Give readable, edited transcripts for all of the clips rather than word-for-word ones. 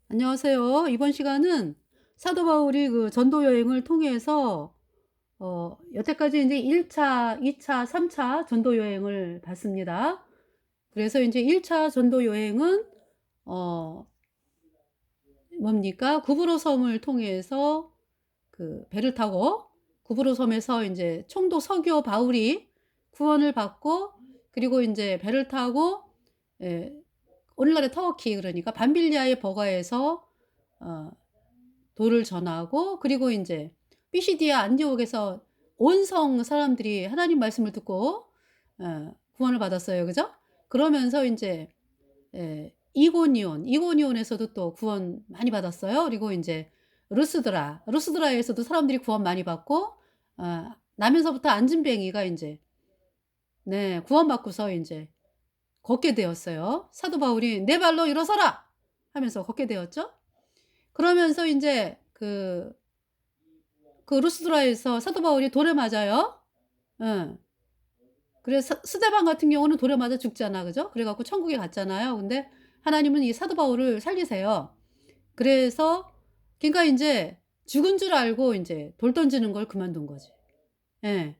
안녕하세요. 이번 시간은 사도 바울이 그 전도 여행을 통해서 여태까지 이제1 차, 2 차, 3차 전도 여행을 봤습니다. 그래서 이제1차 전도 여행은 어 뭡니까? 구브로 섬을 통해서 그 배를 타고 구브로 섬에서 이제 총독 서기오 바울이 구원을 받고, 그리고 이제 배를 타고 예 오늘날의 터키, 그러니까 밤빌리아의 버가에서 어 도를 전하고, 그리고 인제 피시디아 안디옥에서 온 성 사람들이 하나님 말씀을 듣고 구원을 받았어요. 그죠? 그러면서 인제 이고니온에서도 또 구원 많이 받았어요. 그리고 인제 루스드라에서도 사람들이 구원 많이 받고, 나면서부터 안진뱅이가 인제 구원받고서 인제 걷게 되었어요. 사도 바울이 "내 발로 일어서라." 하면서 걷게 되었죠. 그러면서 인제 루스드라에서 사도 바울이 돌에 맞아요. 예. 그래서 스데반 같은 경우는 돌에 맞아 죽잖아. 그죠? 그래 갖고 천국에 갔잖아요. 근데 하나님은 이 사도 바울을 살리세요. 그래서 그러니까 인제 죽은 줄 알고 인제 돌 던지는 걸 그만둔 거지. 예.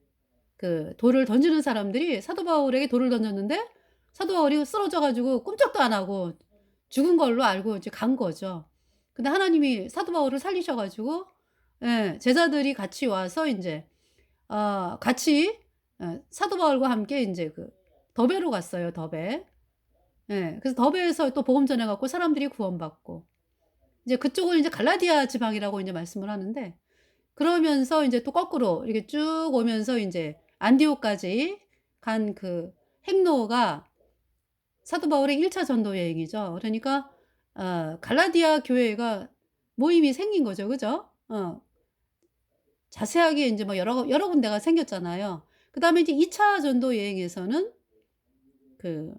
그 돌을 던지는 사람들이 사도 바울에게 돌을 던졌는데 사도 바울이 쓰러져 가지고 꼼짝도 안 하고 죽은 걸로 알고 이제 간 거죠. 근데 하나님이 사도 바울을 살리셔 가지고 제자들이 같이 와서 인제 같이 사도 바울과 함께 인제 그 더베로 갔어요, 더베. 그래서 더베에서 또 복음 전해 갖고 사람들이 구원받고, 이제 그쪽은 이제 갈라디아 지방이라고 인제 말씀을 하는데, 그러면서 인제 또 거꾸로 이렇게 쭉 오면서 인제 안디옥까지 간 그 행로가 사도 바울의 1차 전도 여행이죠. 그러니까 갈라디아 교회가 모임이 생긴 거죠. 그죠? 자세하게 인제 뭐 여러 군데가 생겼잖아요. 그다음에 이제 2차 전도 여행에서는 그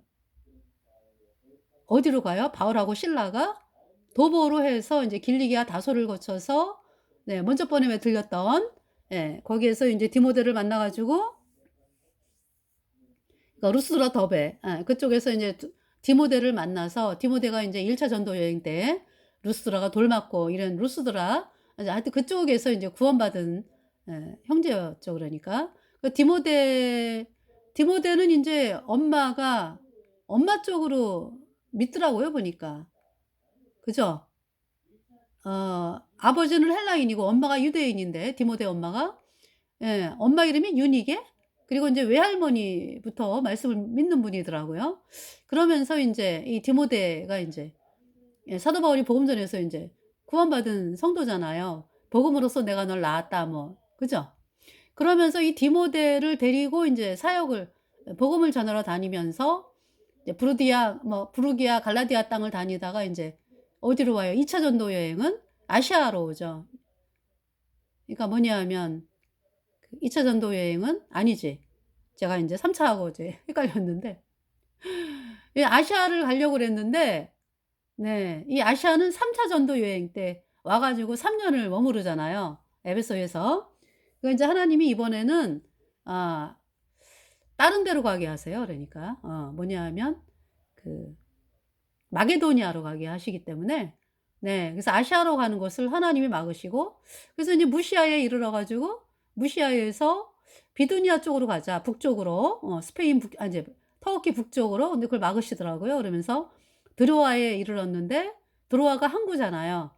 어디로 가요? 바울하고 실라가 도보로 해서 인제 길리기아 다소를 거쳐서 먼저 번에 들렸던 거기에서 인제 디모데를 만나 가지고, 그러니까 루스드라 더베 그쪽에서 인제 디모데를 만나서, 디모데가 인제 1차 전도 여행 때 루스드라가 돌 맞고 이런 루스드라, 이제 하여튼 그쪽에서 인제 구원받은 형제였죠 그러니까. 그 디모데는 인제 엄마 쪽으로 믿더라고요 보니까. 그죠? 아버지는 헬라인이고 엄마가 유대인인데, 디모데 엄마가 엄마 이름이 유니게, 그리고 인제 외할머니부터 말씀을 믿는 분이더라고요. 그러면서 인제 이 디모데가 인제 사도 바울이 복음 전해서 인제 구원받은 성도잖아요. "복음으로써 내가 널 낳았다." 뭐 그죠? 그러면서 이 디모데를 데리고 인제 사역을 복음을 전하러 다니면서 이제 부르기아 갈라디아 땅을 다니다가 인제 어디로 와요? 2차 전도 여행은 아시아로 오죠. 그러니까 뭐냐 하면 그 2차 전도 여행은 아니지. 제가 인제 3 차하고 이제 헷갈렸는데, 아시아를 가려고 그랬는데 이 아시아는 3차 전도 여행 때 와 가지고 3 년을 머무르잖아요, 에베소에서. 그 인제 하나님이 이번에는 아 다른 데로 가게 하세요. 그러니까 뭐냐 하면 그 마게도니아로 가게 하시기 때문에, 그래서 아시아로 가는 것을 하나님이 막으시고, 그래서 이제 무시아에 이르러 가지고 무시아에서 비두니아 쪽으로 가자, 북쪽으로 스페인 이제 터키 북쪽으로. 근데 그걸 막으시더라고요. 그러면서 드로아에 이르렀는데, 드로아가 항구잖아요.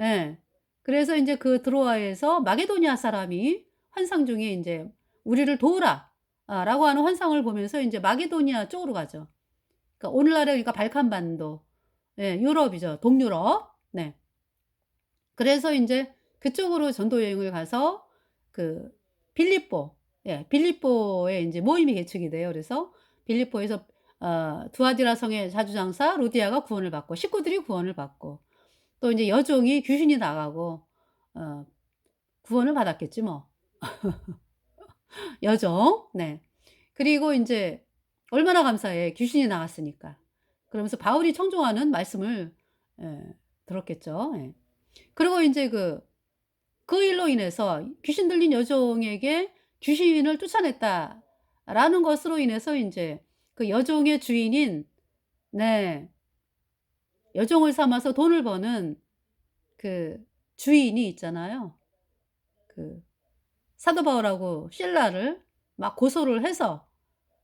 예. 그래서 인제 그 드로아에서 마게도니아 사람이 환상 중에 인제 "우리를 도우라." 라고 하는 환상을 보면서 인제 마게도니아 쪽으로 가죠. 그러니까 오늘날의, 그러니까 발칸반도, 유럽이죠. 동유럽. 그래서 인제 그쪽으로 전도 여행을 가서 그 빌립보에 인제 모임이 개척이 돼요. 그래서 빌립보에서 두아디라 성의 자주장사 루디아가 구원을 받고, 식구들이 구원을 받고, 또 인제 여종이 귀신이 나가고 어 구원을 받았겠지 뭐. 여종. 그리고 인제 얼마나 감사해, 귀신이 나갔으니까. 그러면서 바울이 청종하는 말씀을 예 들었겠죠. 그리고 인제 그 일로 인해서 귀신 들린 여종에게 "귀신을 쫓아냈다."라는 것으로 인해서 인제 그 여종의 주인인 네 여종을 삼아서 돈을 버는 그 주인이 있잖아요. 그 사도 바울하고 실라를 막 고소를 해서,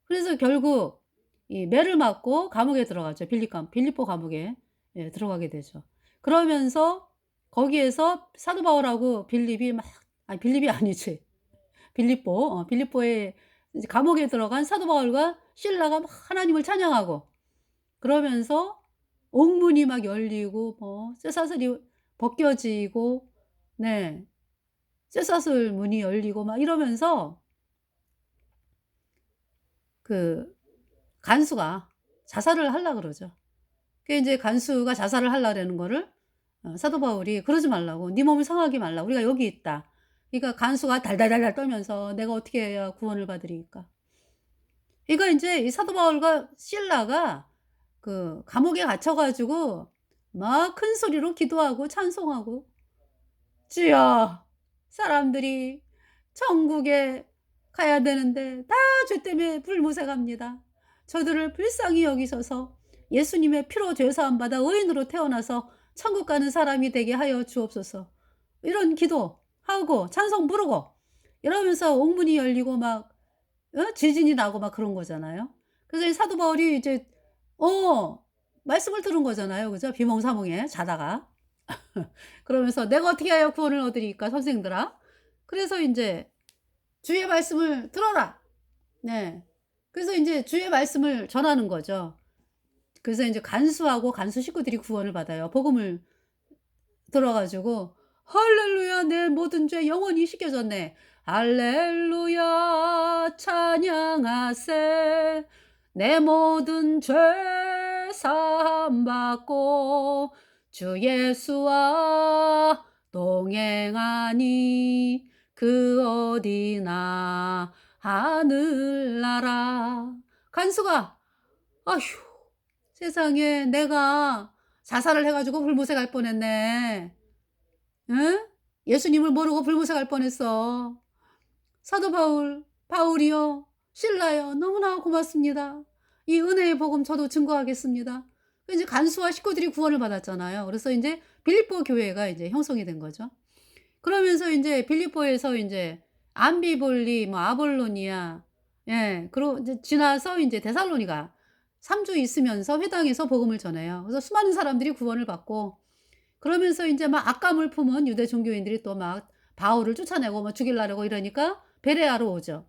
그래서 결국 이 매를 맞고 감옥에 들어가죠. 빌립보 감옥에 예 들어가게 되죠. 그러면서 거기에서 사도 바울하고 빌립이 막, 아니 빌립이 아니지. 빌립보에 이제 감옥에 들어간 사도 바울과 실라가 막 하나님을 찬양하고, 그러면서 옥문이 막 열리고 뭐 쇠사슬이 벗겨지고, 네. 쇠사슬 문이 열리고 막 이러면서 그 간수가 자살을 하려 그러죠. 그 인제 간수가 자살을 하려라는 거를 사도 바울이 그러지 말라고, "네 몸을 상하게 말라. 우리가 여기 있다." 그러니까 간수가 달달달달 떨면서 "내가 어떻게 해야 구원을 받으리이까." 그러니까 인제 이 사도 바울과 실라가 그 감옥에 갇혀 가지고 막 큰 소리로 기도하고 찬송하고, "주여, 사람들이 천국에 가야 되는데 다 죄 때문에 불모색합니다. 저들을 불쌍히 여기셔서 예수님의 피로 죄 사함 받아 의인으로 태어나서 천국 가는 사람이 되게 하여 주옵소서." 이런 기도하고 찬송 부르고 이러면서 옥문이 열리고 막 지진이 나고 막 그런 거잖아요. 그래서 이 사도 바울이 이제 어 말씀을 들은 거잖아요. 그죠? 비몽사몽에 자다가. 그러면서 "내가 어떻게 하여 구원을 얻으리이까 선생들아." 그래서 인제 "주의 말씀을 들어라." 네. 그래서 인제 주의 말씀을 전하는 거죠. 그래서 인제 간수하고 간수 식구들이 구원을 받아요. 복음을 들어 가지고 "할렐루야. 내 모든 죄 영원히 씻겨졌네. 할렐루야. 찬양하세. 내 모든 죄 사함 받고 주 예수와 동행하니 그 어디나 하늘나라." 간수가 "아휴, 세상에 내가 자살을 해 가지고 불못에 갈 뻔했네. 응? 예수님을 모르고 불못에 갈 뻔했어. 사도 바울이요, 실라요, 너무나 고맙습니다. 이 은혜의 복음 저도 증거하겠습니다." 그 이제 간수와 식구들이 구원을 받았잖아요. 그래서 인제 빌립보 교회가 이제 형성이 된 거죠. 그러면서 인제 빌립보에서 인제 암비볼리 뭐 아볼로니아, 예 그러고 이제 지나서 인제 데살로니가 3주 있으면서 회당에서 복음을 전해요. 그래서 수많은 사람들이 구원을 받고, 그러면서 인제 막 악감을 품은 유대 종교인들이 또 막 바울을 쫓아내고 막 죽이려고 이러니까 베레아로 오죠.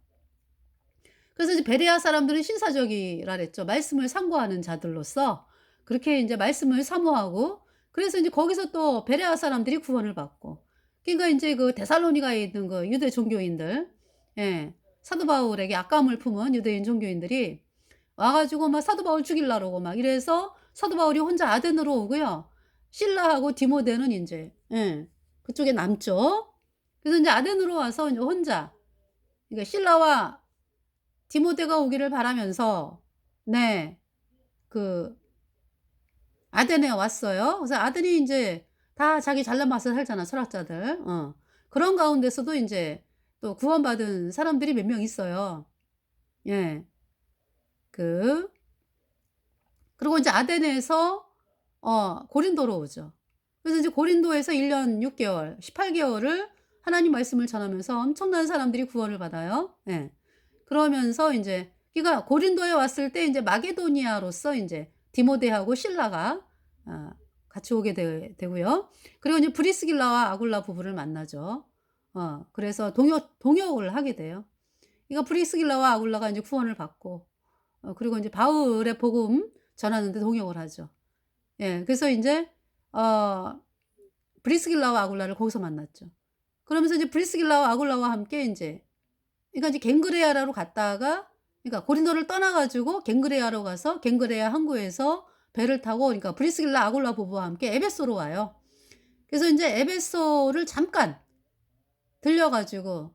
그래서 이제 베레아 사람들은 신사적이라 그랬죠. 말씀을 상고하는 자들로서 그렇게 인제 말씀을 사모하고, 그래서 인제 거기서 또 베레아 사람들이 구원을 받고, 그러니까 인제 그 데살로니가에 있는 그 유대 종교인들, 예 사도 바울에게 악감을 품은 유대인 종교인들이 와 가지고 막 사도 바울 죽이려 그러고 막 이래서 사도 바울이 혼자 아덴으로 오고요. 실라하고 디모데는 인제 그쪽에 남죠. 그래서 인제 아덴으로 와서 인제 혼자, 그러니까 실라와 디모데가 오기를 바라면서, 네 그 아덴에 왔어요. 그래서 아덴이 인제 다 자기 잘난 맛을 살잖아, 철학자들. 그런 가운데서도 인제 또 구원받은 사람들이 몇 명 있어요. 예. 그 그리고 인제 아테네에서 고린도로 오죠. 그래서 이제 고린도에서 1년 6 개월, 18 개월을 하나님 말씀을 전하면서 엄청난 사람들이 구원을 받아요. 예. 그러면서 인제 그러니까 고린도에 왔을 때 인제 마게도니아로서 인제 디모데하고 실라가 아 같이 오게 되고요. 그리고 이제 브리스길라와 아굴라 부부를 만나죠. 그래서 동역을 하게 돼요. 그러니까 브리스길라와 아굴라가 인제 구원을 받고, 그리고 인제 바울의 복음 전하는 데 동역을 하죠. 예. 그래서 인제 어 브리스길라와 아굴라를 거기서 만났죠. 그러면서 이제 브리스길라와 아굴라와 함께 인제, 그러니까 이제 갱그레아라로 갔다가, 그러니까 고린도를 떠나 가지고 갱그레아로 가서 갱그레아 항구에서 배를 타고, 그러니까 브리스길라 아굴라 부부와 함께 에베소로 와요. 그래서 인제 에베소를 잠깐 들려 가지고,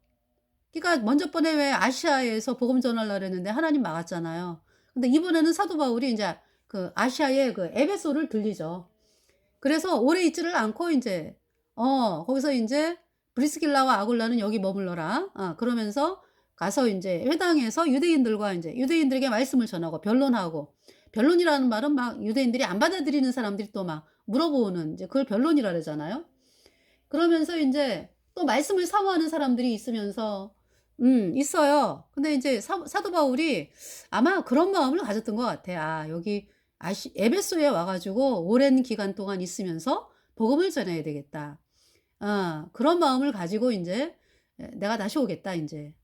그러니까 먼저 번에 왜 아시아에서 복음 전하려고 그랬는데 하나님 막았잖아요. 근데 이번에는 사도 바울이 인제 그 아시아의 그 에베소를 들리죠. 그래서 오래 있지를 않고 인제 거기서 인제 "브리스길라와 아굴라는 여기 머물러라." 그러면서 가서 인제 회당에서 유대인들과 인제 유대인들에게 말씀을 전하고 변론하고, 변론이라는 말은 막 유대인들이 안 받아들이는 사람들이 또 막 물어보는 이제 그걸 변론이라 그러잖아요. 그러면서 인제 또 말씀을 사모하는 사람들이 있으면서 있어요. 근데 인제 사도 바울이 아마 그런 마음을 가졌던 것 같아. '아 여기 에베소에 와 가지고 오랜 기간 동안 있으면서 복음을 전해야 되겠다.' 그런 마음을 가지고 인제 '내가 다시 오겠다 인제.'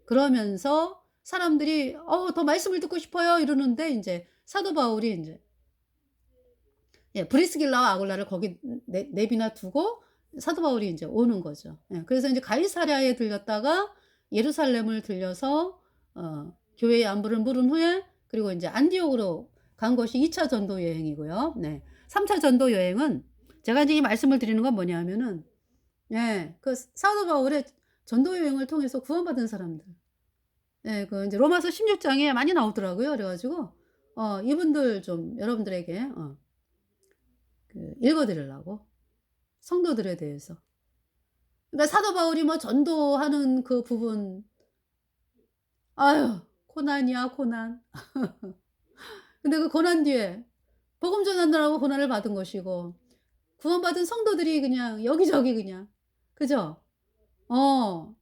그러면서 사람들이 더 말씀을 듣고 싶어요." 이러는데 인제 사도 바울이 인제 브리스길라와 아굴라를 거기 내비놔 두고 사도 바울이 인제 오는 거죠. 그래서 인제 가이사랴에 들렸다가 예루살렘을 들려서 교회의 안부를 물은 후에 그리고 인제 안디옥으로 간 것이 2차 전도 여행이고요. 네. 3차 전도 여행은 제가 인제 이 말씀을 드리는 건 뭐냐면은 그 사도 바울의 전도 여행을 통해서 구원받은 사람들. 그 인제 로마서 16 장에 많이 나오더라고요. 그래 가지고 이분들 좀 여러분들에게 읽어 드리려고 성도들에 대해서. 그러니까 사도 바울이 뭐 전도하는 그 부분 아유 고난이야 고난. 근데 그 고난 뒤에 복음 전하느라고 고난을 받은 것이고 구원받은 성도들이 그냥 여기저기 그냥 그죠? 어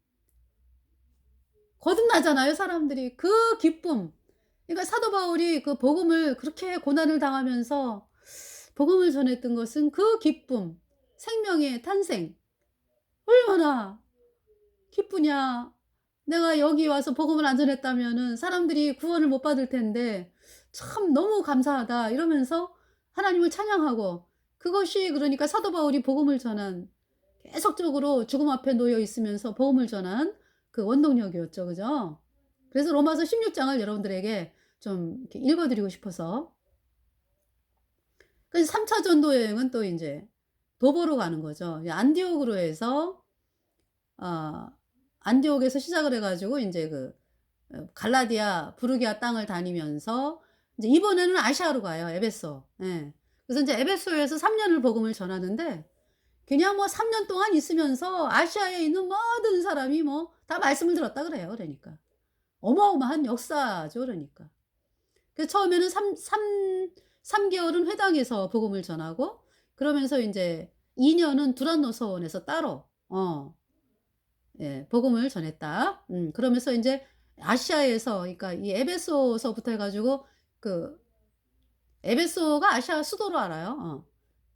거듭나잖아요 사람들이. 그 기쁨. 그러니까 사도 바울이 그 복음을 그렇게 고난을 당하면서 복음을 전했던 것은 그 기쁨, 생명의 탄생 얼마나 기쁘냐. 내가 여기 와서 복음을 안 전했다면은 사람들이 구원을 못 받을 텐데 참 너무 감사하다 이러면서 하나님을 찬양하고 그것이 그러니까 사도 바울이 복음을 전한 계속적으로 죽음 앞에 놓여 있으면서 복음을 전한 그 원동력이었죠. 그죠? 그래서 로마서 16 장을 여러분들에게 좀 이렇게 읽어 드리고 싶어서 그래서 3차 전도 여행은 또 인제 도보로 가는 거죠. 이 안디옥으로 해서 어 안디옥에서 시작을 해 가지고 인제 갈라디아 부르기아 땅을 다니면서 이제 이번에는 아시아로 가요, 에베소. 그래서 인제 에베소에서 3 년을 복음을 전하는데 그냥 뭐 3년 동안 있으면서 아시아에 있는 모든 사람이 뭐 다 말씀을 들었다 그래요, 그러니까. 어마어마한 역사죠, 그러니까. 그 처음에는 삼 개월은 회당에서 복음을 전하고 그러면서 인제 2 년은 두란노 서원에서 따로 복음을 전했다. 그러면서 인제 아시아에서 그러니까 이 에베소서부터 해 가지고 그 에베소가 아시아 수도로 알아요.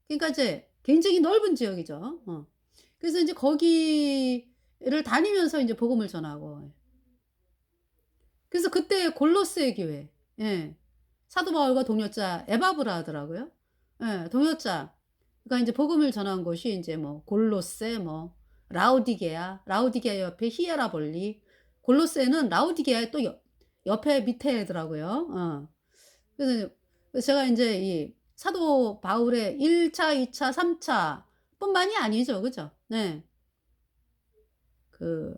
그러니까 이제 굉장히 넓은 지역이죠. 그래서 인제 거기를 다니면서 인제 복음을 전하고 그래서 그때 골로새 교회 사도 바울과 동역자 에바브라 하더라고요. 동역자. 그러니까 인제 복음을 전한 곳이 인제 뭐 골로새 뭐 라우디게아 옆에 히에라볼리 골로새는 라우디게아의 또 옆에 밑에더라고요. 그래서 제가 인제 이 사도 바울의 1 차, 2 차, 3 차뿐만이 아니죠. 그죠? 네. 그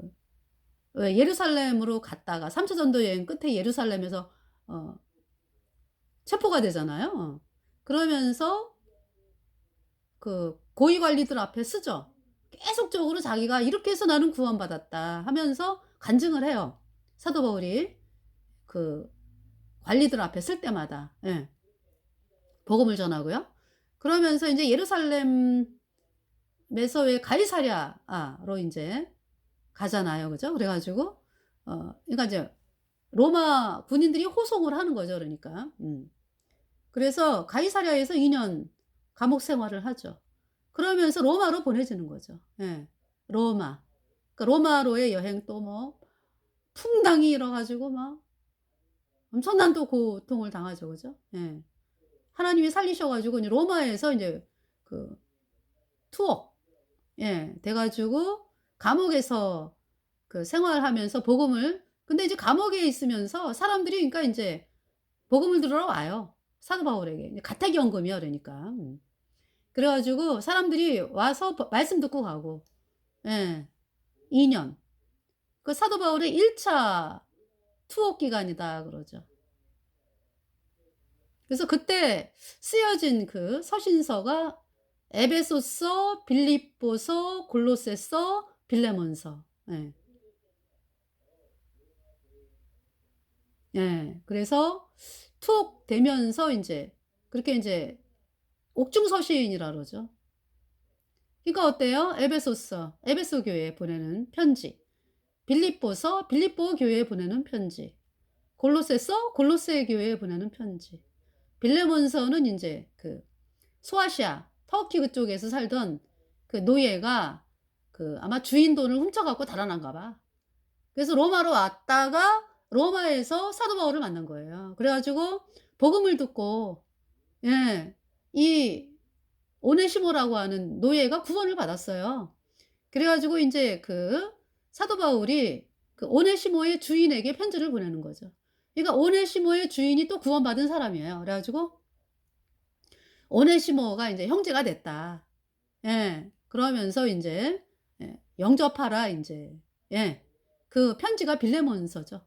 왜 예루살렘으로 갔다가 3차 전도 여행 끝에 예루살렘에서 어 체포가 되잖아요. 그러면서 그 고위 관리들 앞에 쓰죠. 계속적으로 자기가 "이렇게 해서 나는 구원받았다." 하면서 간증을 해요. 사도 바울이 그 관리들 앞에 쓸 때마다. 복음을 전하고요. 그러면서 인제 예루살렘에서 왜 가이사랴로 인제 가잖아요. 그죠? 그래 가지고 그러니까 이제 로마 군인들이 호송을 하는 거죠 그러니까. 그래서 가이사랴에서 2년 감옥 생활을 하죠. 그러면서 로마로 보내지는 거죠. 로마. 그러니까 로마로의 여행 또 뭐 풍당이 일어 가지고 막 엄청난 또 고통을 당하죠. 그죠? 하나님이 살리셔 가지고 이제 로마에서 인제 그 투옥 돼 가지고 감옥에서 그 생활하면서 복음을 근데 이제 감옥에 있으면서 사람들이 그러니까 인제 복음을 들으러 와요, 사도 바울에게. 이제 가택연금이요 그러니까. 그래 가지고 사람들이 와서 말씀 듣고 가고. 예. 2 년. 그 사도 바울의 1차 투옥 기간이다 그러죠. 그래서 그때 쓰여진 그 서신서가 에베소서, 빌립보서, 골로새서, 빌레몬서. 예. 예. 그래서 툭 되면서 인제 그렇게 인제 옥중서신이라 그러죠. 그러니까 어때요? 에베소서, 에베소 교회에 보내는 편지. 빌립보서, 빌립보 교회에 보내는 편지. 골로새서, 골로새 교회에 보내는 편지. 빌레몬서는 인제 그 소아시아, 터키 그쪽에서 살던 그 노예가 그 아마 주인 돈을 훔쳐 갖고 달아난가 봐. 그래서 로마로 왔다가 로마에서 사도 바울을 만난 거예요. 그래 가지고 복음을 듣고 예. 이 오네시모라고 하는 노예가 구원을 받았어요. 그래 가지고 인제 그 사도 바울이 그 오네시모의 주인에게 편지를 보내는 거죠. 그러니까 오네시모의 주인이 또 구원받은 사람이에요. 그래 가지고 오네시모가 인제 형제가 됐다. 예. 그러면서 인제 예 영접하라 인제 예. 그 편지가 빌레몬서죠.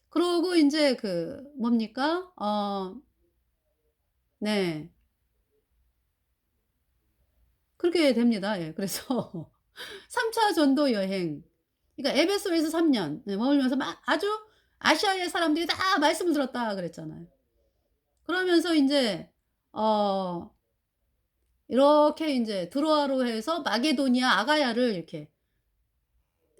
그러고 인제 그 뭡니까? 네. 그렇게 됩니다. 예. 그래서 3차 전도 여행 그러니까 에베소에서 3년 머물면서 막 아주 아시아의 사람들이 다 말씀을 들었다 그랬잖아요. 그러면서 인제 어 이렇게 인제 드로아로 해서 마게도니아 아가야를 이렇게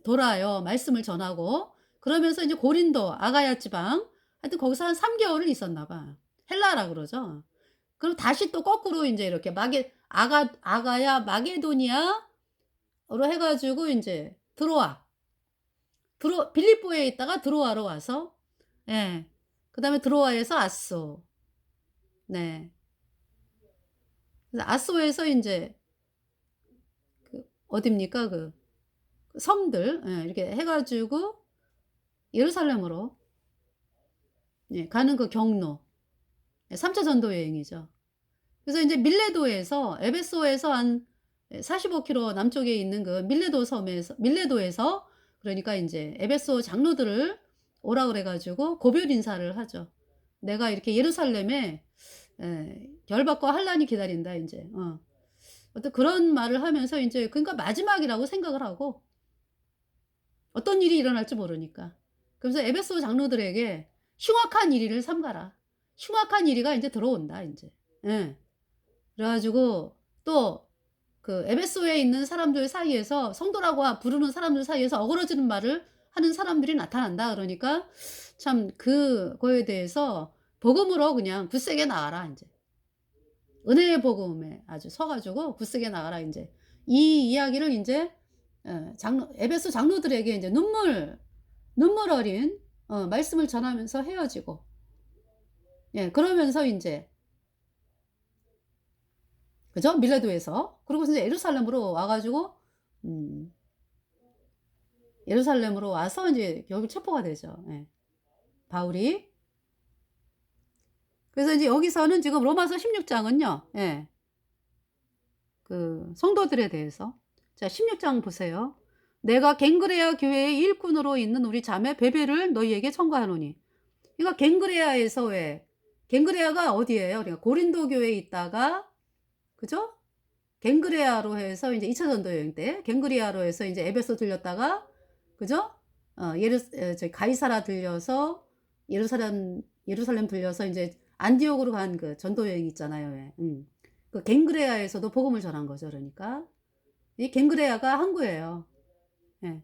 돌아요. 말씀을 전하고. 그러면서 인제 고린도 아가야 지방 하여튼 거기서 한 3 개월을 있었나 봐. 헬라라 그러죠. 그럼 다시 또 거꾸로 인제 이렇게 아가야 마게도니아로 해 가지고 인제 빌립보에 있다가 드로아로 와서 예. 그다음에 드로아에서 아소. 네. 그래서 아소에서 인제 그 어딥니까? 그 섬들 예 이렇게 해 가지고 예루살렘으로 예 가는 그 경로. 예 3차 전도 여행이죠. 그래서 인제 밀레도에서 에베소에서 한 예 45 킬로 남쪽에 있는 그 밀레도에서 그러니까 인제 에베소 장로들을 오라 그래 가지고 고별 인사를 하죠. "내가 이렇게 예루살렘에 열받고 환란이 기다린다." 인제 어떤 그런 말을 하면서 인제 그러니까 마지막이라고 생각을 하고 어떤 일이 일어날지 모르니까. 그러면서 에베소 장로들에게 "흉악한 이리를 삼가라." 흉악한 이리가 인제 들어온다 인제. 예. 그래 가지고 또 그 에베소에 있는 사람들 사이에서 성도라고 부르는 사람들 사이에서 어그러지는 말을 하는 사람들이 나타난다 그러니까 참 그거에 대해서 복음으로 그냥 굳세게 나가라 인제. 은혜의 복음에 아주 서 가지고 굳세게 나가라 인제. 이 이야기를 인제 장로 에베소 장로들에게 인제 눈물 어린 말씀을 전하면서 헤어지고 예 그러면서 인제 그죠? 밀레도에서. 그러고서 이제 예루살렘으로 와 가지고 음 예루살렘으로 와서 인제 결국 체포가 되죠. 예. 바울이. 그래서 인제 여기서는 지금 로마서 16 장은요. 예. 그 성도들에 대해서 자 16장 보세요. "내가 갱그레아 교회의 일꾼으로 있는 우리 자매 베베를 너희에게 청구하노니." 그러니까 갱그레아에서 왜 갱그레아가 어디예요? 그러니까 고린도 교회에 있다가 그죠? 갱그레아로 해서 인제 2차 전도 여행 때 갱그레아로 해서 인제 에베소 들렸다가 그죠? 저기 가이사라 들려서 예루살렘 들려서 인제 안디옥으로 간 그 전도 여행 있잖아요 왜. 그 갱그레아에서도 복음을 전한 거죠 그러니까. 이 갱그레아가 항구예요. 예.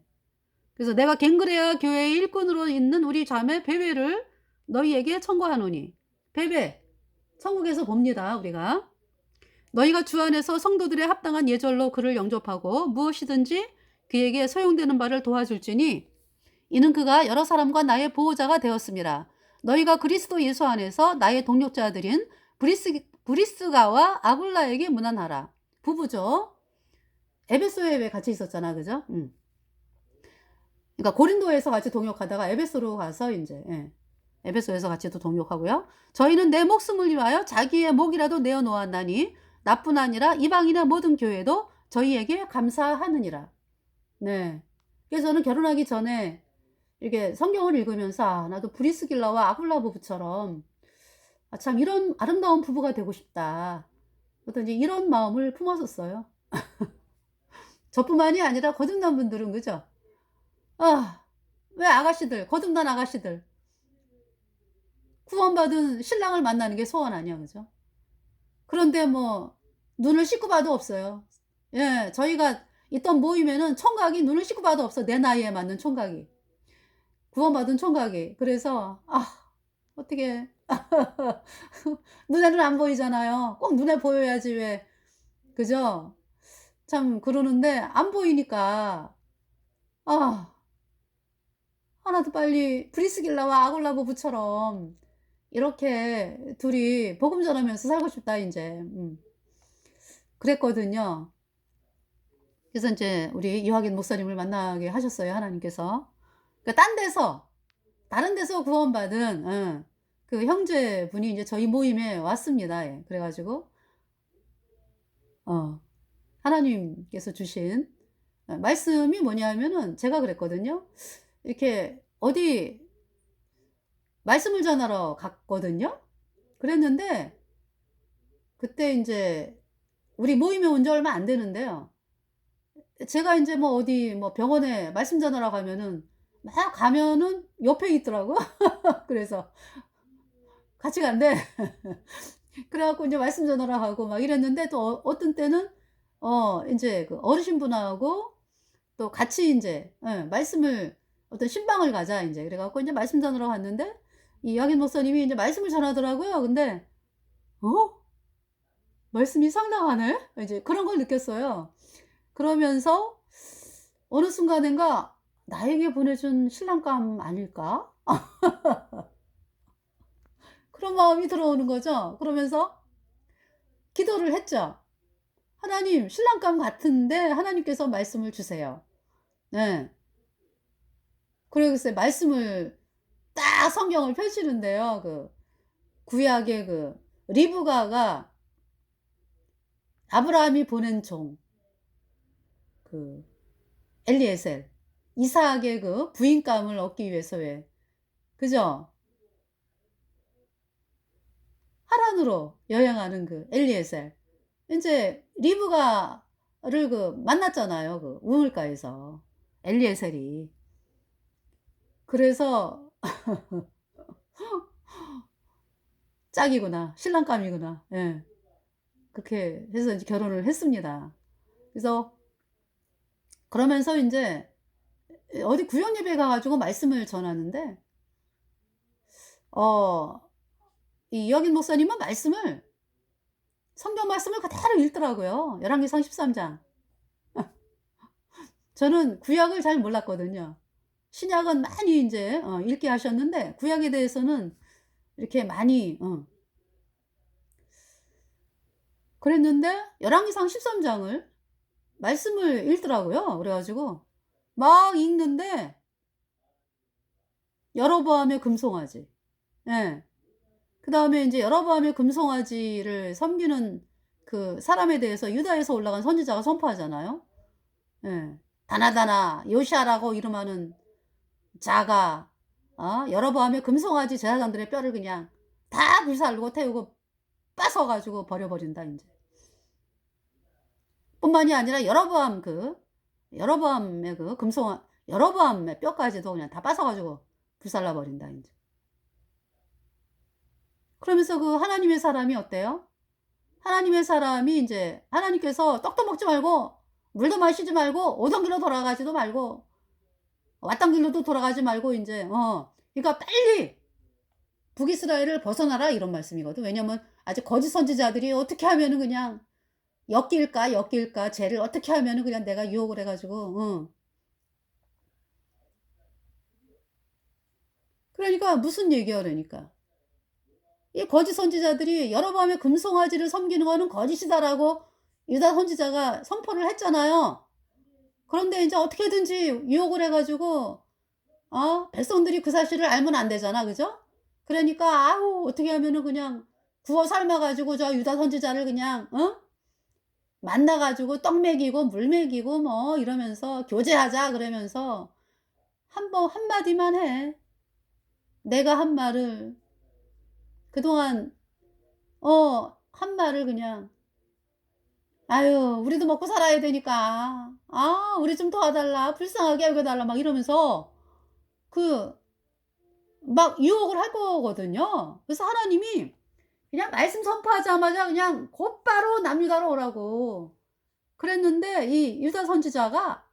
그래서 "내가 갱그레아 교회의 일꾼으로 있는 우리 자매 베베를 너희에게 청구하노니." 베베 천국에서 봅니다 우리가. "너희가 주 안에서 성도들의 합당한 예절로 그를 영접하고 무엇이든지 그에게 소용되는 바를 도와줄지니 이는 그가 여러 사람과 나의 보호자가 되었음이라. 너희가 그리스도 예수 안에서 나의 동력자들인 브리스가와 아굴라에게 문안하라." 부부죠. 에베소에 왜 같이 있었잖아. 그죠? 그러니까 고린도에서 같이 동역하다가 에베소로 가서 인제 예. 에베소에서 같이 또 동역하고요. "저희는 내 목숨을 위하여 자기의 목이라도 내어 놓았나니 나뿐 아니라 이방인의 모든 교회도 저희에게 감사하느니라." 네. 그래서 저는 결혼하기 전에 이렇게 성경을 읽으면서 '아 나도 브리스길라와 아굴라 부부처럼 아 참 이런 아름다운 부부가 되고 싶다.' 어떤 이제 이런 마음을 품었었어요. 저뿐만이 아니라 거듭난 분들은 그죠? 아 왜 아가씨들 거듭난 아가씨들 구원받은 신랑을 만나는 게 소원 아니야. 그죠? 그런데 뭐 눈을 씻고 봐도 없어요. 예. 저희가 있던 모임에는 총각이 눈을 씻고 봐도 없어. 내 나이에 맞는 총각이. 구원받은 총각이. 그래서 어떻게 눈에는 안 보이잖아요. 꼭 눈에 보여야지 왜 그죠? 참 그러는데 안 보이니까 아 하나도 빨리 브리스길라와 아굴라고 부처럼 이렇게 둘이 복음 전하면서 살고 싶다 인제. 그랬거든요. 그래서 인제 우리 이화긴 목사님을 만나게 하셨어요, 하나님께서. 그러니까 다른 데서 구원받은 그 형제분이 인제 저희 모임에 왔습니다. 예. 그래 가지고 어 하나님께서 주신 말씀이 뭐냐면은 제가 그랬거든요. 이렇게 어디 말씀을 전하러 갔거든요. 그랬는데 그때 인제 우리 모임에 온 지 얼마 안 되는데요. 제가 인제 뭐 어디 뭐 병원에 말씀 전하러 가면은 막 가면은 옆에 있더라고요. 그래서 같이 간대. 그래 갖고 인제 말씀 전하러 가고 막 이랬는데 또 어떤 때는 인제 그 어르신분하고 또 같이 인제 말씀을 어떤 신방을 가자 인제 그래 갖고 인제 말씀 전하러 갔는데 이 여긴 목사님이 인제 말씀을 전하더라고요. 근데 '어? 말씀이 상당하네.' 이제 그런 걸 느꼈어요. 그러면서 어느 순간인가 '나에게 보내준 신랑감 아닐까?' 그런 마음이 들어오는 거죠. 그러면서 기도를 했죠. "하나님 신랑감 같은데 하나님께서 말씀을 주세요." 네. 그래 글쎄 말씀을 딱 성경을 펼치는데요. 그 구약의 그 리브가가 아브라함이 보낸 종 그 엘리에셀 이삭의 그 부인감을 얻기 위해서 왜 그죠? 하란으로 여행하는 그 엘리에셀. 인제 리브가를 그 만났잖아요, 그 우물가에서 엘리에셀이. 그래서 '짝이구나. 신랑감이구나.' 예. 그렇게 해서 이제 결혼을 했습니다. 그래서 그러면서 인제 어디 구역 예배 가 가지고 말씀을 전하는데 어 이 이혁인 목사님은 말씀을 성경 말씀을 그대로 읽더라고요. 열왕기상 13장. 저는 구약을 잘 몰랐거든요. 신약은 많이 인제 읽게 하셨는데 구약에 대해서는 이렇게 많이 그랬는데 열왕기상 13장을 말씀을 읽더라고요. 그래 가지고 막 읽는데 여로보암의 금송아지. 예. 그다음에 인제 여로보암의 금송아지를 섬기는 그 사람에 대해서 유다에서 올라간 선지자가 선포하잖아요. 예. 다나다나 요시아라고 이름하는 자가 여로보암의 금송아지 제사장들의 뼈를 그냥 다 불살르고 태우고 빻아 가지고 버려 버린다 인제. 뿐만이 아니라 여로보암의 그 여로보암의 뼈까지도 그냥 다 빻아 가지고 불살라 버린다 인제. 그러면서 그 하나님의 사람이 어때요? 하나님의 사람이 인제 하나님께서 떡도 먹지 말고 물도 마시지 말고 오던 길로 돌아가지도 말고 왔던 길로도 돌아가지 말고 인제 그러니까 "빨리 북이스라엘을 벗어나라." 이런 말씀이거든. 왜냐면 아직 거짓 선지자들이 어떻게 하면은 그냥 엮일까 쟤를 어떻게 하면은 그냥 내가 유혹을 해 가지고 그러니까 무슨 얘기야 그러니까. 이 거짓 선지자들이 여로보암의 금송아지를 섬기는 거는 거짓이다라고 유다 선지자가 선포를 했잖아요. 그런데 인제 어떻게든지 유혹을 해 가지고 백성들이 그 사실을 알면 안 되잖아. 그죠? 그러니까 어떻게 하면은 그냥 구워 삶아 가지고 저 유다 선지자를 그냥 만나 가지고 떡 먹이고 물 먹이고 뭐 이러면서 교제하자 그러면서 한마디만 해. 내가 한 말을 그동안 한 말을 그냥 "아유 우리도 먹고 살아야 되니까. 우리 좀 도와달라. 불쌍하게 여겨 달라." 막 이러면서 그 막 유혹을 할 거거든요. 그래서 하나님이 그냥 말씀 선포하자마자 그냥 곧바로 남유다로 오라고 그랬는데, 이 유다 선지자가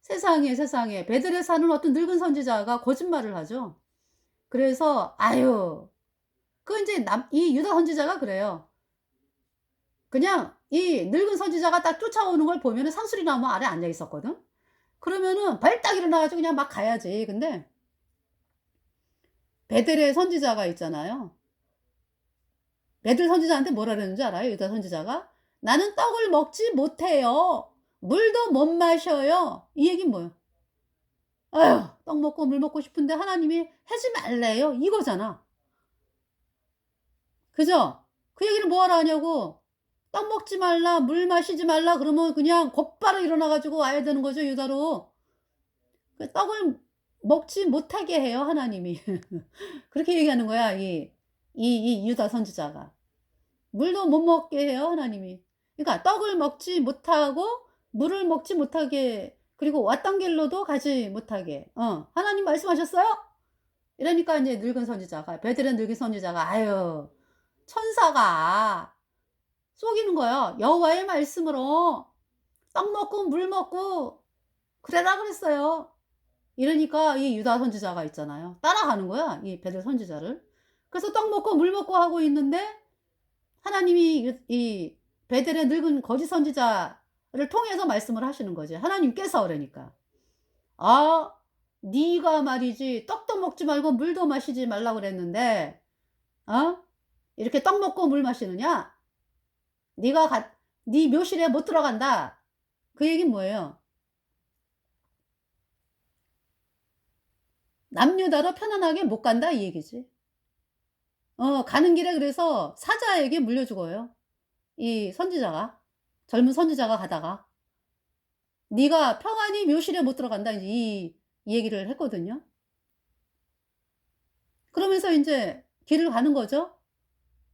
세상에, 세상에 베들레 사는 어떤 늙은 선지자가 거짓말을 하죠. 그래서 아유, 그 인제 이 유다 선지자가 그래요. 그냥 이 늙은 선지자가 딱 쫓아오는 걸 보면은 상수리 나무 아래 앉아 있었거든. 그러면은 발딱 일어나 가지고 그냥 막 가야지. 근데 베델의 선지자가 있잖아요. 베들 선지자한테 뭐라 그랬는지 알아요? 유다 선지자가? "나는 떡을 먹지 못해요. 물도 못 마셔요." 이 얘기는 뭐예요? "아휴, 떡 먹고 물 먹고 싶은데 하나님이 하지 말래요." 이거잖아. 그죠? 그 얘기를 뭐하러 하냐고. "떡 먹지 말라. 물 마시지 말라." 그러면 그냥 곧바로 일어나 가지고 와야 되는 거죠, 유다로. 그 떡을 먹지 못하게 해요, 하나님이. 그렇게 얘기하는 거야, 이 유다 선지자가. 물도 못 먹게 해요, 하나님이. 그러니까 떡을 먹지 못하고 물을 먹지 못하게, 그리고 왔던 길로도 가지 못하게. "하나님 말씀하셨어요?" 이러니까 인제 늙은 선지자가, 베델의 늙은 선지자가 아유, 천사가 속이는 거예요. "여호와의 말씀으로 떡 먹고 물 먹고 그래라 그랬어요." 이러니까 이 유다 선지자가 있잖아요. 따라가는 거야, 이 베델 선지자를. 그래서 떡 먹고 물 먹고 하고 있는데 하나님이 이 베델의 늙은 거짓 선지자를 통해서 말씀을 하시는 거지. 하나님께서 그러니까. "아, 네가 말이지 떡도 먹지 말고 물도 마시지 말라 그랬는데 어? 이렇게 떡 먹고 물 마시느냐? 네가 네 묘실에 못 들어간다." 그 얘기는 뭐예요? 남유다로 편안하게 못 간다 이 얘기지. 가는 길에 그래서 사자에게 물려 죽어요, 이 선지자가. 젊은 선지자가 가다가. "네가 평안히 묘실에 못 들어간다." 인제 이 얘기를 했거든요. 그러면서 인제 길을 가는 거죠.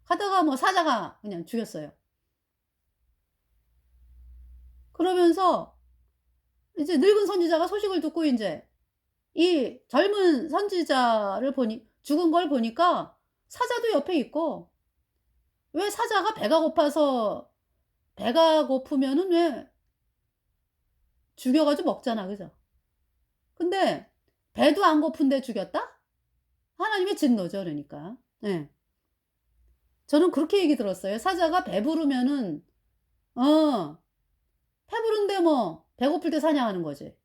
가다가 뭐 사자가 그냥 죽였어요. 그러면서 이제 늙은 선지자가 소식을 듣고 인제 이 젊은 선지자를 보니 죽은 걸 보니까 사자도 옆에 있고, 왜 사자가 배가 고프면은 왜 죽여 가지고 먹잖아. 그죠? 근데 배도 안 고픈데 죽였다? 하나님의 진노죠 그러니까. 예. 저는 그렇게 얘기 들었어요. 사자가 배부르면은 어 배부른데 뭐 배고플 때 사냥하는 거지.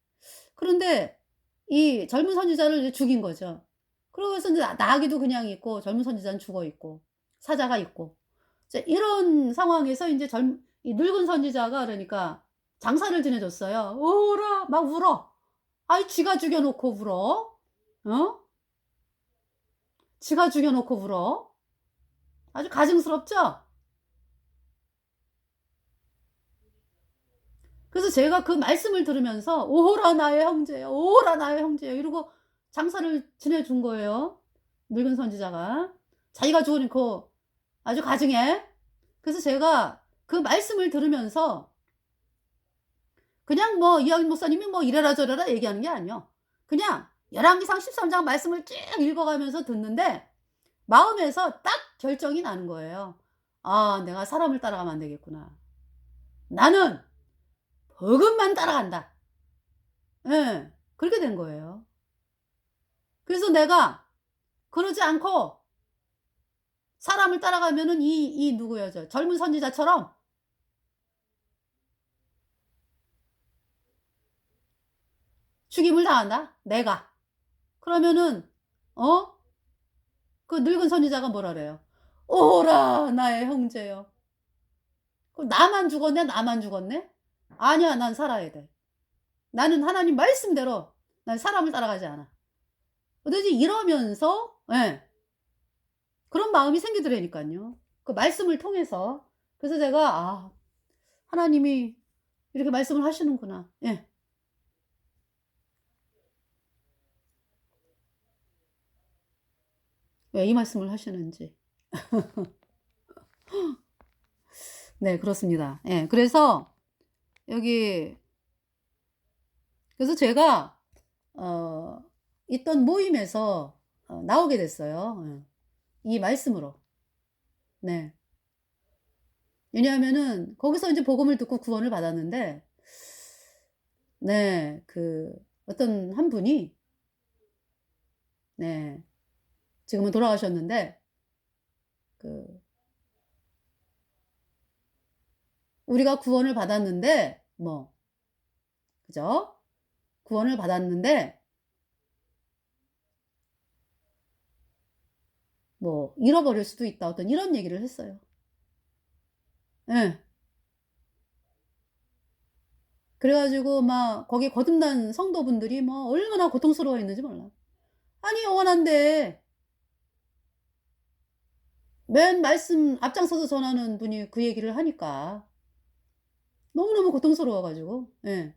그런데 이 젊은 선지자를 이제 죽인 거죠. 그러고서 인제 나귀도 그냥 있고 젊은 선지자는 죽어 있고 사자가 있고. 이제 이런 상황에서 인제 이 늙은 선지자가 그러니까 장사를 지내 줬어요. "울어." 막 울어. 아이, 지가 죽여 놓고 울어. 어? 지가 죽여 놓고 울어. 아주 가증스럽죠? 그래서 제가 그 말씀을 들으면서 "오호라 나의 형제여. 오호라 나의 형제여." 이러고 장사를 지내 준 거예요, 늙은 선지자가. 자기가 죽으니까 아주 가증해. 그래서 제가 그 말씀을 들으면서 그냥 뭐 이학임 목사님이 뭐 이래라 저래라 얘기하는 게 아니에요. 그냥 열왕기상 13장 말씀을 쭉 읽어 가면서 듣는데 마음에서 딱 결정이 나는 거예요. '아, 내가 사람을 따라가면 안 되겠구나. 나는 복음만 따라간다.' 예. 그렇게 된 거예요. 그래서 내가 그러지 않고 사람을 따라가면은 이 누구예요? 저 젊은 선지자처럼 죽임을 당한다, 내가. 그러면은 어 그 늙은 선지자가 뭐라 그래요? "오라 나의 형제여." 그럼 나만 죽었네, 나만 죽었네? 아니야, 난 살아야 돼. 나는 하나님 말씀대로 난 사람을 따라가지 않아. 도대체 이러면서 예. 그런 마음이 생기더라니깐요, 그 말씀을 통해서. 그래서 제가 '아, 하나님이 이렇게 말씀을 하시는구나.' 예. 왜 이 말씀을 하시는지. 네, 그렇습니다. 예. 그래서 여기 그래서 제가 어 있던 모임에서 나오게 됐어요. 이 말씀으로. 네. 왜냐하면은 거기서 인제 복음을 듣고 구원을 받았는데 네 어떤 한 분이 네 지금은 돌아가셨는데 그 우리가 구원을 받았는데 뭐 그죠? 구원을 받았는데 뭐 잃어버릴 수도 있다. 어떤 이런 얘기를 했어요. 예. 그래 가지고 막 거기 거듭난 성도분들이 뭐 얼마나 고통스러워했는지 몰라. 아니 영원한데 맨 말씀 앞장서서 전하는 분이 그 얘기를 하니까 너무너무 고통스러워 가지고 예.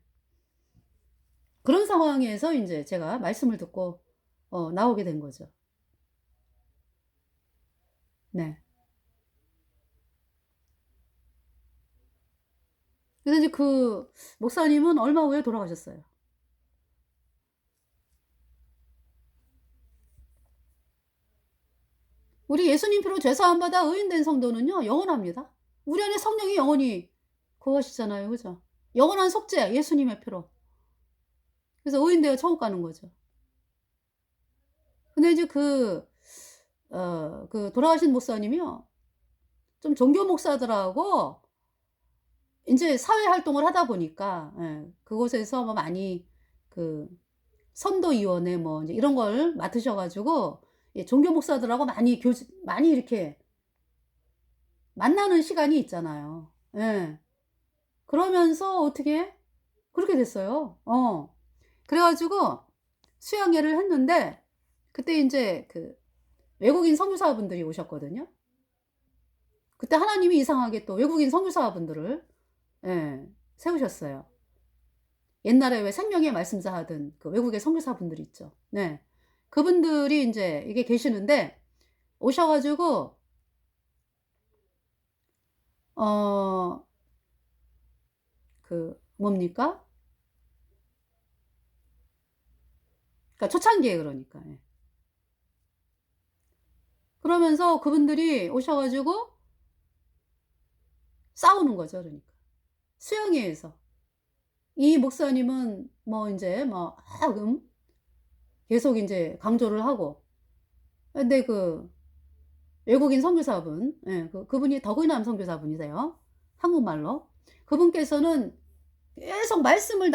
그런 상황에서 인제 제가 말씀을 듣고 나오게 된 거죠. 네. 그래서 이제 그 목사님은 얼마 후에 돌아가셨어요. 우리 예수님 피로 죄 사함 받아 의인된 성도는요 영원합니다. 우리 안에 성령이 영원히 거하시잖아요. 그죠? 영원한 속죄 예수님의 피로. 그래서 의인되어 천국 가는 거죠. 근데 이제 돌아가신 목사님이요. 좀 종교 목사들하고 인제 사회 활동을 하다 보니까 그곳에서 뭐 많이 그 선도위원회 뭐 인제 이런 걸 맡으셔 가지고 예 종교 목사들하고 많이 이렇게 만나는 시간이 있잖아요. 예. 그러면서 어떻게 그렇게 됐어요. 그래 가지고 수양회를 했는데 그때 인제 외국인 선교사분들이 오셨거든요. 그때 하나님이 이상하게 또 외국인 선교사분들을 예 세우셨어요. 옛날에 왜 생명의 말씀자 하던 그 외국의 선교사분들 있죠. 네. 그분들이 인제 이게 계시는데 오셔 가지고 어 뭡니까? 그러니까 초창기에 그러니까. 예. 그러면서 그분들이 오셔 가지고 싸우는 거죠 그러니까. 수양회에서. 이 목사님은 뭐 인제 뭐 계속 인제 강조를 하고 근데 외국인 선교사분 그분이 더그남 선교사분이세요. 한국말로. 그분께서는 계속 말씀을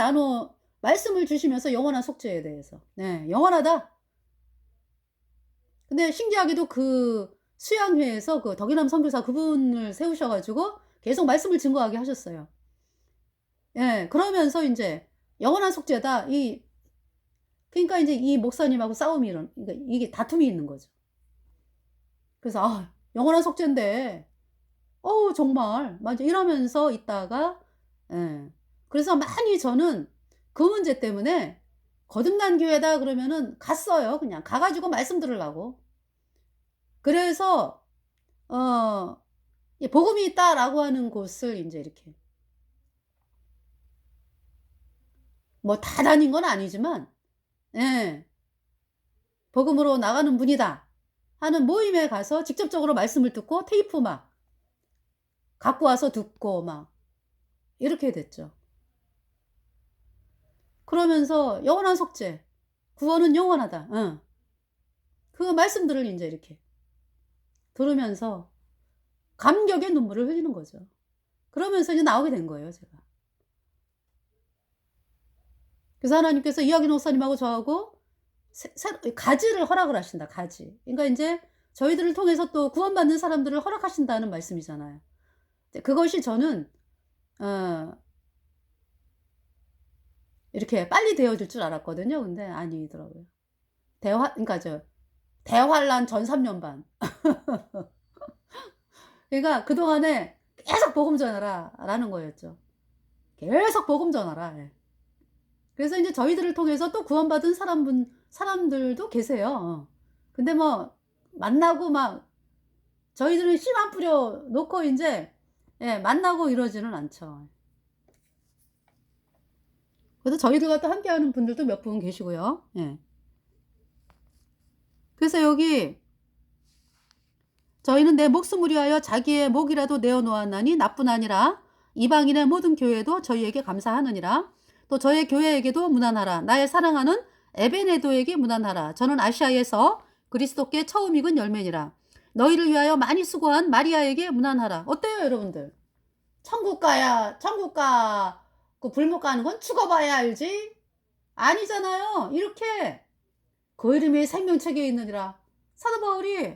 주시면서 영원한 속죄에 대해서. 네. 영원하다. 근데 신기하게도 수양회에서 덕이남 선교사 그분을 세우셔 가지고 계속 말씀을 증거하게 하셨어요. 예. 그러면서 인제 영원한 속죄다. 그러니까 인제 이 목사님하고 싸움이 그러니까 이게 다툼이 있는 거죠. 그래서 '아 영원한 속죄인데 어우 정말.' 막 이제 이러면서 있다가 예. 그래서 많이 저는 그 문제 때문에 "거듭난 교회다." 그러면은 갔어요 그냥. 가 가지고 말씀 들으려고. 그래서 어 이 "복음이 있다."라고 하는 곳을 인제 이렇게 뭐 다 다닌 건 아니지만 예. "복음으로 나가는 분이다." 하는 모임에 가서 직접적으로 말씀을 듣고 테이프 막 갖고 와서 듣고 막 이렇게 됐죠. 그러면서 영원한 속죄, 구원은 영원하다. 그 말씀들을 인제 이렇게 들으면서 감격의 눈물을 흘리는 거죠. 그러면서 이제 나오게 된 거예요 제가. 그래서 하나님께서 이학인 목사님하고 저하고 가지를 허락을 하신다 가지. 그러니까 인제 저희들을 통해서 또 구원받는 사람들을 허락하신다는 말씀이잖아요. 이제 그것이 저는 어 이렇게 빨리 되어질 줄 알았거든요. 근데 아니더라고요. 그러니까 대환란 전 3년 반. 그러니까 그동안에 "계속 복음 전하라."라는 거였죠. "계속 복음 전하라." 예. 그래서 인제 저희들을 통해서 또 구원받은 사람들도 계세요. 근데 뭐 만나고 막 저희들은 씨 안 뿌려 놓고 인제 예 만나고 이러지는 않죠. 그래서 저희들과 또 함께하는 분들도 몇 분 계시고요. 예. 그래서 여기 저희는 내 목숨을 위하여 자기의 목이라도 내어 놓았나니 나뿐 아니라 이방인의 모든 교회도 저희에게 감사하느니라. 또 저의 교회에게도 문안하라. 나의 사랑하는 에베네도에게 문안하라. 저는 아시아에서 그리스도께 처음 익은 열매니라. 너희를 위하여 많이 수고한 마리아에게 문안하라. 어때요 여러분들? 천국 가야 천국 가 그 불못 가는 건 죽어봐야 알지? 아니잖아요. 이렇게 그 이름이 생명책에 있느니라. 사도 바울이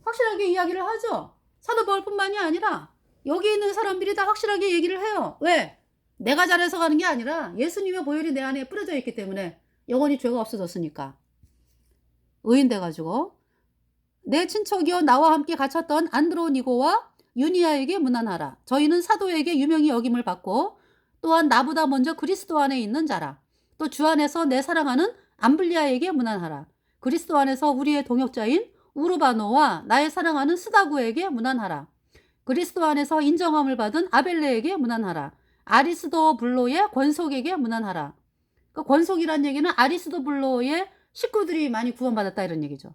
확실하게 이야기를 하죠. 사도 바울뿐만이 아니라 여기 있는 사람들이 다 확실하게 얘기를 해요. 왜? 내가 잘해서 가는 게 아니라 예수님의 보혈이 내 안에 뿌려져 있기 때문에 영원히 죄가 없어졌으니까. 의인 돼가지고 내 친척이요 나와 함께 갇혔던 안드로니고와 유니아에게 문안하라. 저희는 사도에게 유명히 여김을 받고 또한 나보다 먼저 그리스도 안에 있는 자라. 또 주 안에서 내 사랑하는 암블리아에게 문안하라. 그리스도 안에서 우리의 동역자인 우르바노와 나의 사랑하는 스다구에게 문안하라. 그리스도 안에서 인정함을 받은 아벨레에게 문안하라. 아리스도블로의 권속에게 문안하라. 그 권속이란 얘기는 아리스도블로의 식구들이 많이 구원받았다 이런 얘기죠.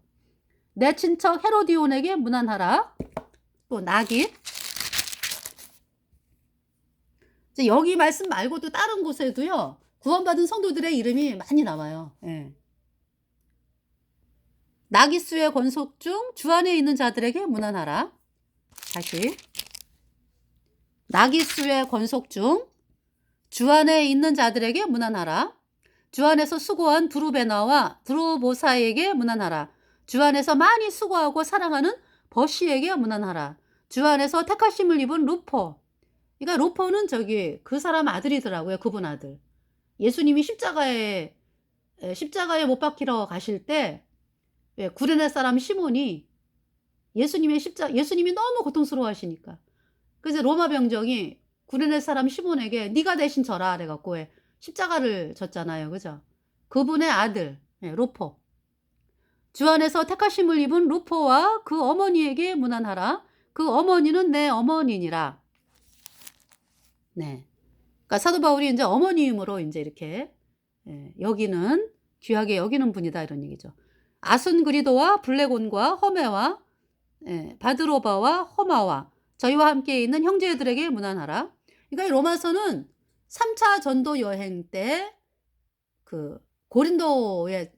내 친척 헤로디온에게 문안하라. 또 나기. 여기 말씀 말고도 다른 곳에도요. 구원받은 성도들의 이름이 많이 나와요. 예. 나기수의 권속 중 주 안에 있는 자들에게 문안하라. 다시. 나기수의 권속 중 주 안에 있는 자들에게 문안하라. 주 안에서 수고한 두루베나와 두루보사에게 문안하라. 주 안에서 많이 수고하고 사랑하는 버시에게 문안하라. 주 안에서 택하심을 입은 루포. 그러니까 루포는 저기 그 사람 아들이더라고요. 그분 아들. 예수님이 십자가에 못 박히러 가실 때 구레네 사람 시몬이 예수님이 너무 고통스러워하시니까 그래서 로마 병정이 구레네 사람 시몬에게 네가 대신 져라 그래갖고 십자가를 졌잖아요. 그죠? 그분의 아들 루포. 주 안에서 택하심을 입은 루포와 그 어머니에게 문안하라. 그 어머니는 내 어머니니라. 네. 그러니까 사도 바울이 이제 어머니임으로 이제 이렇게 여기는 귀하게 여기는 분이다 이런 얘기죠. 아순그리도와 블레곤과 허메와 바드로바와 허마와 저희와 함께 있는 형제들에게 문안하라. 그러니까 이 로마서는 3차 전도 여행 때 그 고린도에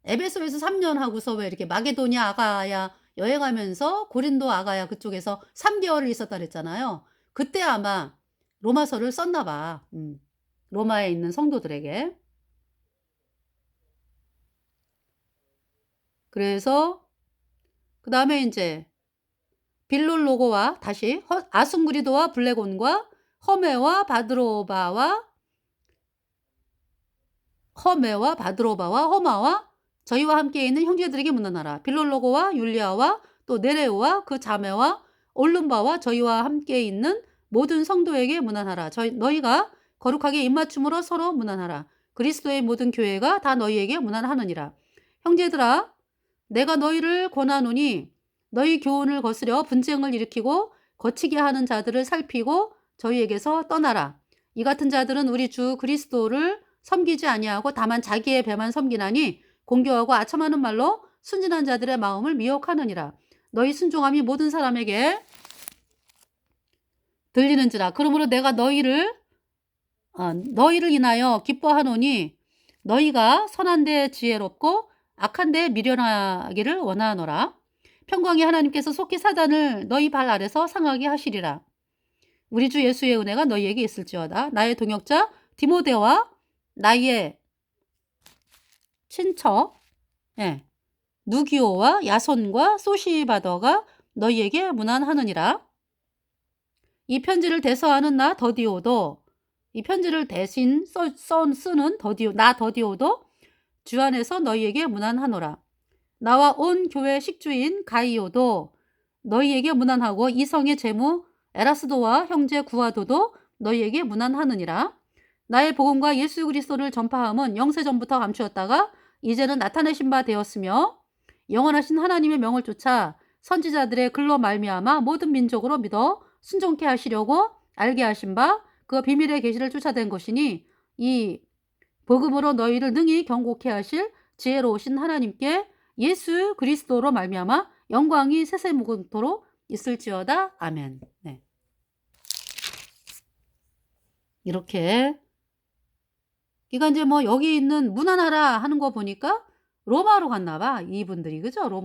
에베소에서 3년 하고서 왜 이렇게 마게도냐 아가야 여행하면서 고린도 아가야 그쪽에서 3개월을 있었다 그랬잖아요. 그때 아마 로마서를 썼나 봐. 로마에 있는 성도들에게. 그래서 그 다음에 이제 빌룰로고와 다시 아순그리도와 블레곤과 허메와 바드로바와 허마와 저희와 함께 있는 형제들에게 문안하라. 빌룰로고와 율리아와 또 네레오와 그 자매와 올lum바와 저희와 함께 있는 모든 성도에게 문안하라. 너희가 거룩하게 입맞춤으로 서로 문안하라. 그리스도의 모든 교회가 다 너희에게 문안하느니라. 형제들아 내가 너희를 권하노니 너희 교훈을 거스려 분쟁을 일으키고 거치게 하는 자들을 살피고 저희에게서 떠나라. 이 같은 자들은 우리 주 그리스도를 섬기지 아니하고 다만 자기의 배만 섬기나니 공교하고 아첨하는 말로 순진한 자들의 마음을 미혹하느니라. 너희 순종함이 모든 사람에게 들리는지라. 그러므로 내가 너희를 인하여 기뻐하노니 너희가 선한 데 지혜롭고 악한 데 미련하기를 원하노라. 평강의 하나님께서 속히 사단을 너희 발 아래서 상하게 하시리라. 우리 주 예수의 은혜가 너희에게 있을지어다. 나의 동역자 디모데와 나의 친척 누기오와 야손과 소시바더가 너희에게 문안하느니라. 이 편지를 대서하는 나 더디오도 이 편지를 대신 쓰는 더디오도 주 안에서 너희에게 문안하노라. 나와 온 교회 식주인 가이오도 너희에게 문안하고 이성의 제무 에라스도와 형제 구아도도 너희에게 문안하느니라. 나의 복음과 예수 그리스도를 전파함은 영세전부터 감추었다가 이제는 나타내신 바 되었으며 영원하신 하나님의 명을 쫓아 선지자들의 글로 말미암아 모든 민족으로 믿어 순종케 하시려고 알게 하신 바 그 비밀의 계시를 쫓아낸 것이니 이 복음으로 너희를 능히 경고케 하실 지혜로우신 하나님께 예수 그리스도로 말미암아 영광이 세세무궁토록 있을지어다. 아멘. 네. 이렇게 그러니까 이제 뭐 여기 있는 문안하라 하는 거 보니까 로마로 갔나 봐. 이분들이. 그죠? 로마